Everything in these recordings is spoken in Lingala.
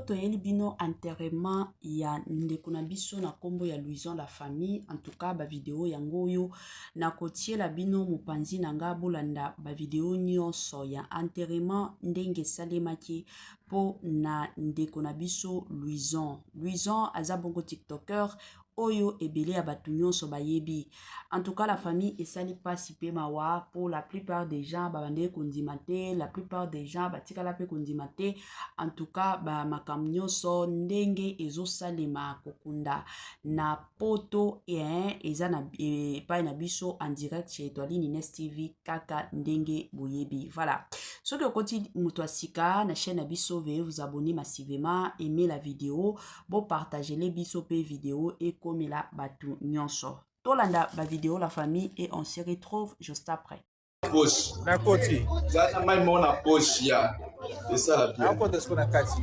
toyeli bino enterrement ya ndeko na biso na kombo ya Louison la famille. En tout cas ba vidéo yango yo na kotiela bino mopanzi na nga bolanda ba vidéo nyonso ya enterrement ndenge salemaki po na ndeko na biso Louison. Louison aza bongo TikToker oyo ebele ya batu nyonso bayebi. En tout cas la famille esali pasi pe mawa pour la plupart des gens babande kondimate, la plupart des gens batika la pe kondimate. En tout cas ba makam nyonso ndenge ezo salema kokunda na poto eza na pa na biso en direct chez Etoile Nines TV kaka ndenge boyebi. Voilà. Ce que continue Moutouasika na chaîne Abisso, veuillez vous abonner massivement, aimer la vidéo, bon partager les biso pe vidéo et comme la batu nyonso. Tolanda la vidéo la famille et on se retrouve juste après. Poche. Na koti. Zana mai mona poche ya. C'est ça la bien. Hapo ndasiko na kati.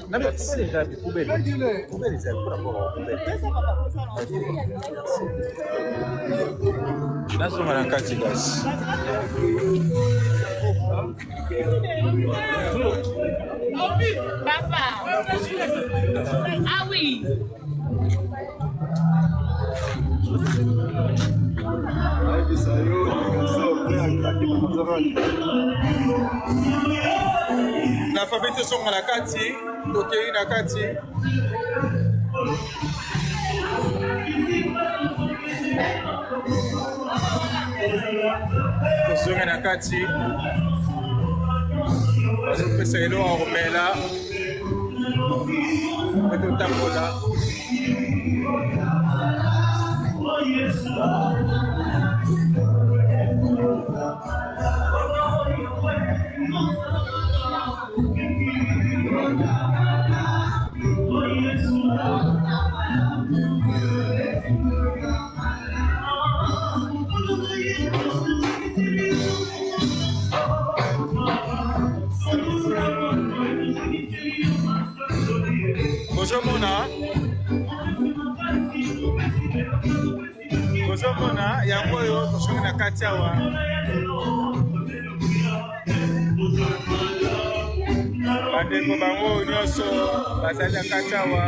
Na mimi kubele jabi kubele. Kubele jabi kwa kwa kubele. Nasoma na kati guys. Papa. Ah oui. La famille sont à la kati, donc il y a une kati. Ils sont à la kati. Parce que c'est là on remet là. On est au tableau là. Kozomona yango yo tosonga na kati awa bandeko bango nyonso bazali na kati awa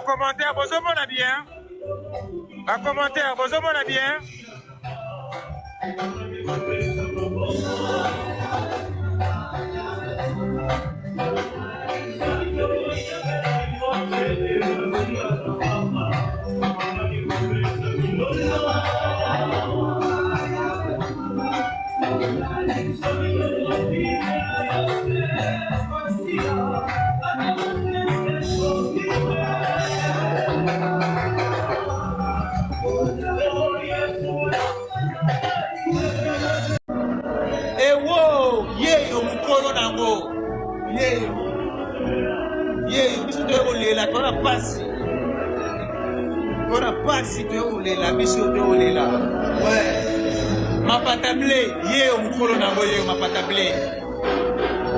Commentaire, vous avez bien. Un commentaire, vous avez bien. Ewo, yeyo mukolo nango. Yeyo. Yeyo, biso to olela, tona pasi. Tona pasi to olela, biso to olela. Ouais. Mapata blé, yeyo mukolo nango, yeyo mapata blé.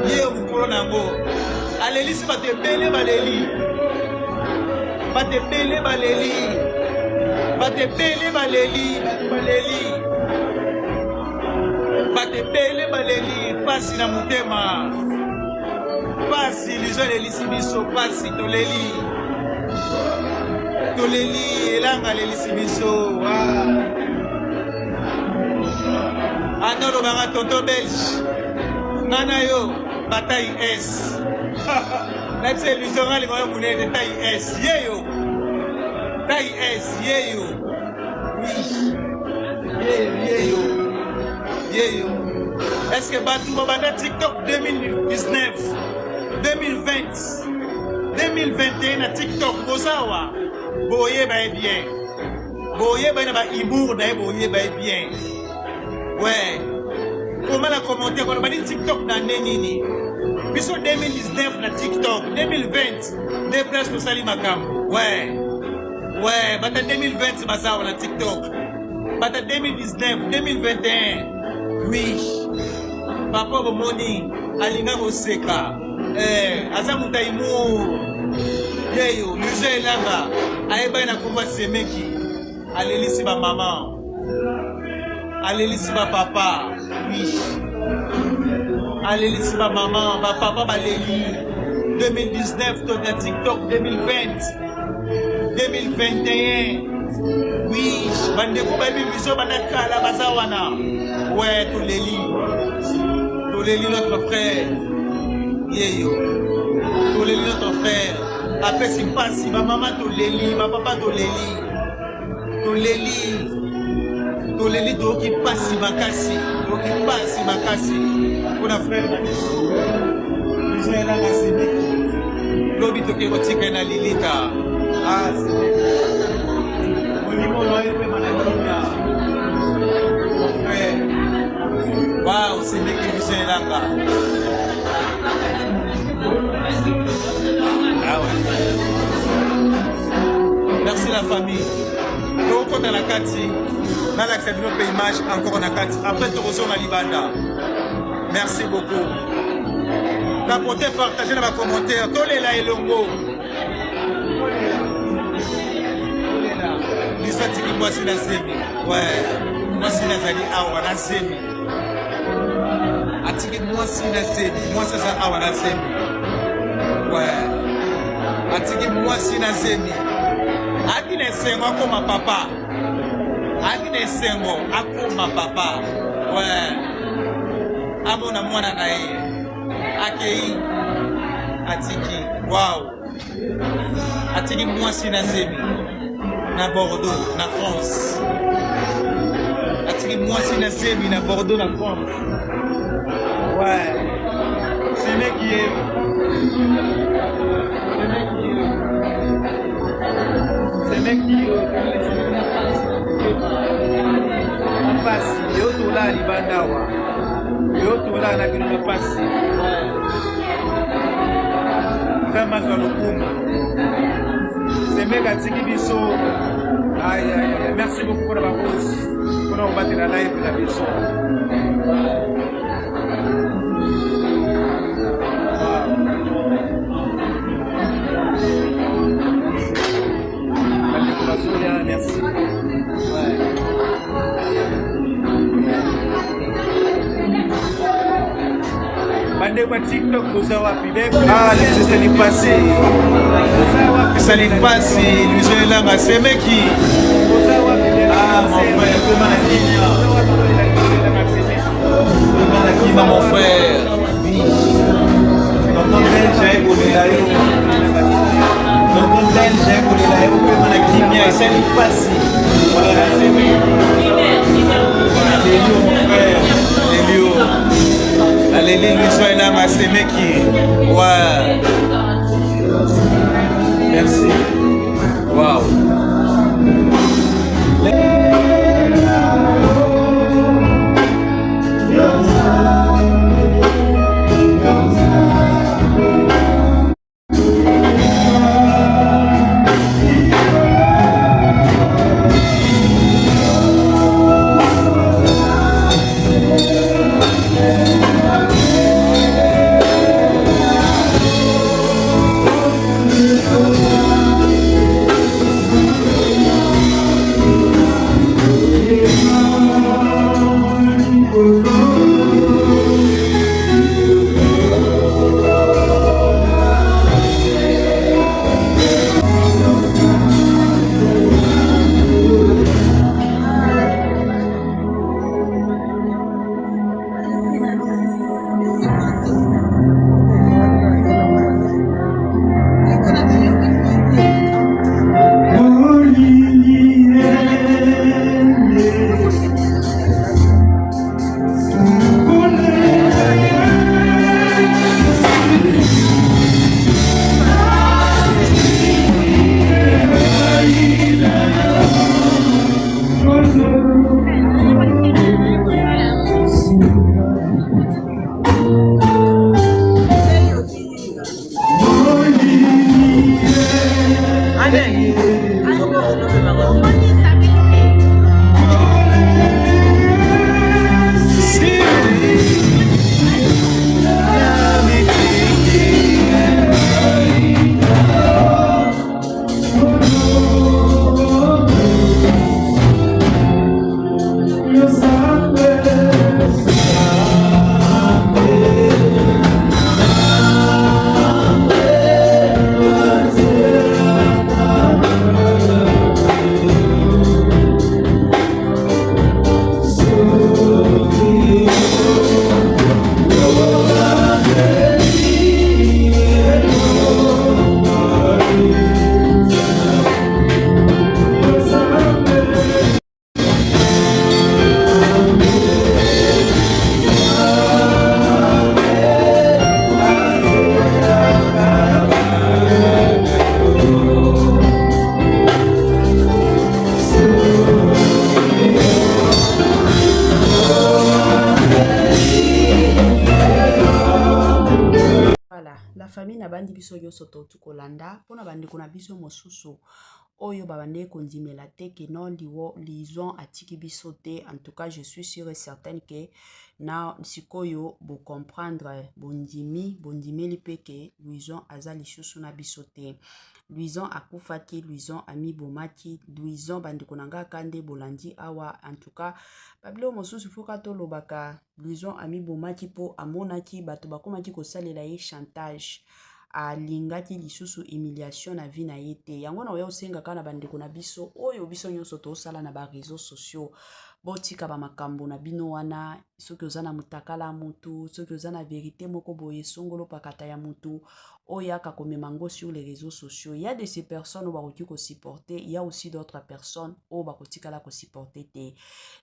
Yeyo mukolo nango. Aleli si bate bele baleli. Bate bele baleli. Bate bele baleli, baleli. Bate bele baleli, pasi na mutema. Pasi lizo lelisi biso, pasi toleli. Toleli, elanga lelisi biso. Anoro banga tonto belge. Nana yo, bataille S. Naipse lizo nga lingo yo munene, taille S. Yeyo. Taille S, yeyo. Oui. Yeyo. Yeyo. Est-ce que Batou Banda TikTok 2019, 2020, 2021 à TikTok, Bozawa, Boye ba bien. Boye ba na humour na boye ba bien. Ouais. Comment la commenter quand on dit TikTok dans nini? Biso 2019 na TikTok, 2020, des places pour Sali Makam. Ouais. Ouais, bata 2020 Bazawa na TikTok. Bata 2019, 2021. Oui, papa bomoni alinga koseka aza muta imo yeyo luzo elanga ayeba na komba semeki alelisi ba mama alelisi ba papa oui alelisi ba mama ba papa baleli 2019 to na TikTok 2020 2021 oui, bande ko baby biso banakala bazawana. Ouais, Toleli notre frère. Yeyo. Toleli notre frère. Après si passe, ma maman Toleli, ma papa Toleli. Toleli to qui passe makasi, to qui passe makasi. Pour la frère. Biso ela ngasini. Lobi to ke kotika na lilita. Ah, wow, c'est des qui sont là. Ah ouais. Merci la famille. Donc on a la Kati. Dans l'accès de notre image, encore on a Kati. Après, tu reçois la Libanda. Merci beaucoup. Capotez, partagez dans les commentaires. Tolela et Longo. Lisatiki moi c'est la Zemi. Ouais. Moi c'est la Zali Awa la Zemi. Atiki moi c'est la Zemi. Moi c'est ça Awa la Zemi. Ouais. Atiki moi c'est la Zemi. Aki ne sengo comme papa. Aki ne sengo akoma papa. Ouais. Amona mwana na yeye. Akei. Atiki. Wow. Atiki moi c'est la Zemi. Na Bordeaux, na France. Atiki moi c'est na Zemi, na Bordeaux, na France. Ouais. C'est mec qui est. C'est mec qui en passe. Yo to la libandawa. Yo to la na kino passe. Vraiment ça le coup. C'est mec atiki biso. Aïe, aïe, aïe. Merci beaucoup pour la pause. Pour nous battre la live la biso. Merci. Bande kwa TikTok kuza wapi? Ah, ça n'est passé. Ça n'est passé. Lui là ma c'est mec qui. Ah mon frère, comment la Kenya? Comment la Kenya mon frère? Oui. Non non, j'ai évolué. et ça nous passe. Alléluia, mon frère. Alléluia. Alléluia, lui soit là, ma qui. Ouais. Merci. Wow. famille na bandi biso nyonso totu kolanda mpona bandeko na biso mosusu oyo babande kondimela te ke non lison atiki biso te. En tout cas je suis sûre et certaine que na sikoyo bo comprendre bondimeli pe ke Louison aza lisusu na biso te. Louison akufaki, Louison amibomaki, Louison bandeko nanga kande bolandi awa. En tout cas babilo mosusu foka to lobaka Louison amibomaki po amonaki bato bakomaki kosalela ye chantage, alingaki lisusu humiliation na vie na ye te. Yango na oya osenga kana bandeko na biso oyo biso nyonso tosala na ba réseaux sociaux botika ba makambo na bino wana, soki oza na mutakala mutu, soki oza na vérité moko boye songolo pakata ya mutu oya ka komema ngo sur les réseaux sociaux. Il y a de ces personnes bakoki ko supporter, il y a aussi d'autres personnes o bakotikala ko supporter te.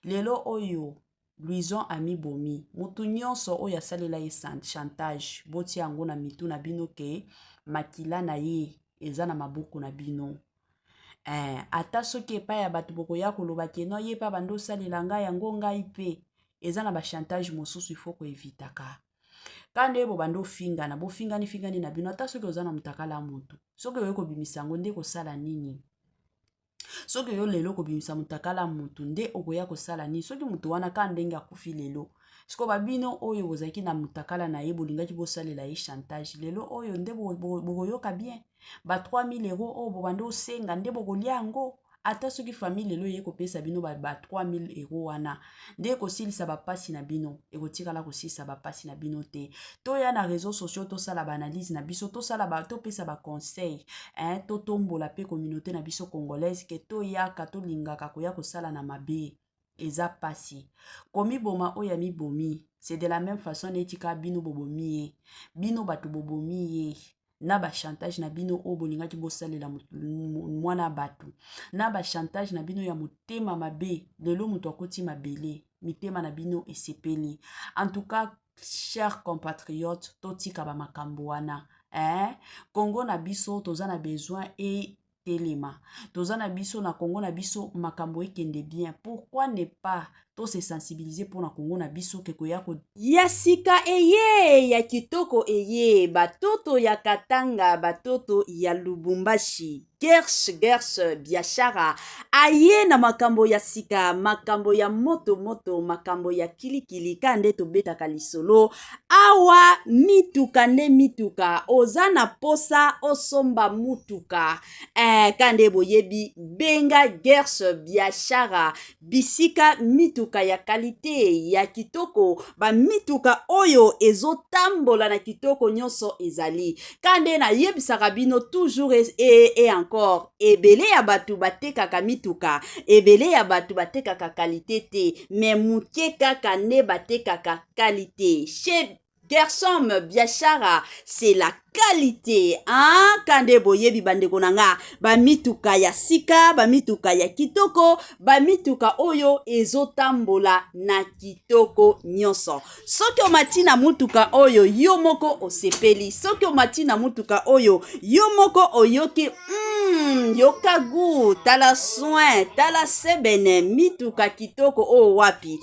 Lelo oyo Louison amibomi mutu nyonso oyo asalela ye chantage boti yango na mitu na bino ke makila na ye eza na mabuku na bino. Ata soki epai ya bato bokoya koloba ke no ye pa bando salela ngai yango ngai pe eza na ba chantage mosusu ifo ko evitaka. Kande bo bando fingana bo fingani na bino ata soki oza na mutakala mutu soki oyo ko bimisa ngo nde ko sala nini. Soki yo lelo ko bimisa mutakala mutu nde okoya ko sala nini. Soki mutu wana ka ndenge akufi lelo siko babino oyo bozaki na mutakala na ye bolingaki bo salela ye chantage lelo oyo nde bokoyoka bien ba 3000 € o bobando senga nde bokolia ngo. Ata soki famille lelo ye kopesa bino ba 3000 € wana nde kosilisa bapasi na bino ekotikala kosilisa bapasi na bino te. Toya na réseaux sociaux tosala ba analyse na biso tosala ba topesa ba conseil totombola pe communauté na biso congolaise ke toyaka tolingaka koya kosala na mabe eza pasi. Komi boma oya mibomi c'est de la même façon etika bino bobomi ye bino bato bobomi ye na ba chantage na bino o bolingaki bosalela mwana bato na ba chantage na bino ya motema mabe lelo muto akoti mabele mitema na bino esepeli. En tout cas, chers compatriotes, totika ba makambo wana Congo na biso toza na besoin et telema toza na biso na Congo na biso makambo ekende bien. Pourquoi ne pas to se sensibiliser pour na Congo na biso keko yako ya sika eye ya kitoko eye batoto ya Katanga batoto ya Lubumbashi Gersh biashara aye na makambo ya sika makambo ya moto makambo ya kilikili kande to betaka lisolo awa mituka nde mituka ozana posa osomba mutuka kande boyebi benga Gersh biashara bisika mituka ya kalite ya kitoko ba mituka oyo ezotambola na kitoko nyonso ezali kande na yebisaka bino toujours et encore ebele ya batu batekaka mituka ebele ya batu batekaka kalite te mais muke kaka nde batekaka kalite chez Gershom biashara c'est la qualité kande boyebi bandeko nanga ba mituka ya sika ba mituka ya kitoko ba mituka oyo ezotambola na kitoko nyonso soki omati na mutuka oyo yo moko osepeli soki omati na mutuka oyo yo moko oyoki yoka gu tala soin tala sebene mituka kitoko o wapi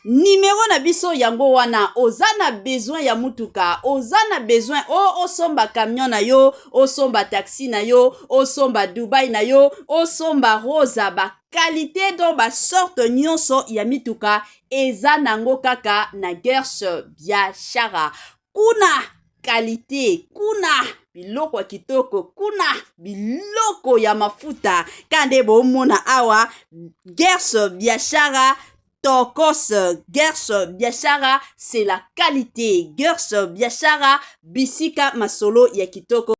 numéro na biso yango wana ozana besoin ya mutuka ozana besoin osomba camion na yo osomba taxi na yo osomba Dubai na yo osomba rosa ba qualité do ba sorte nyonso ya mituka eza nango kaka na Gersh biashara kuna qualité kuna biloko kitoko kuna biloko ya mafuta kande bomona awa Gersh biashara Tokos Gersh biashara c'est la qualité Gersh biashara bisika masolo ya kitoko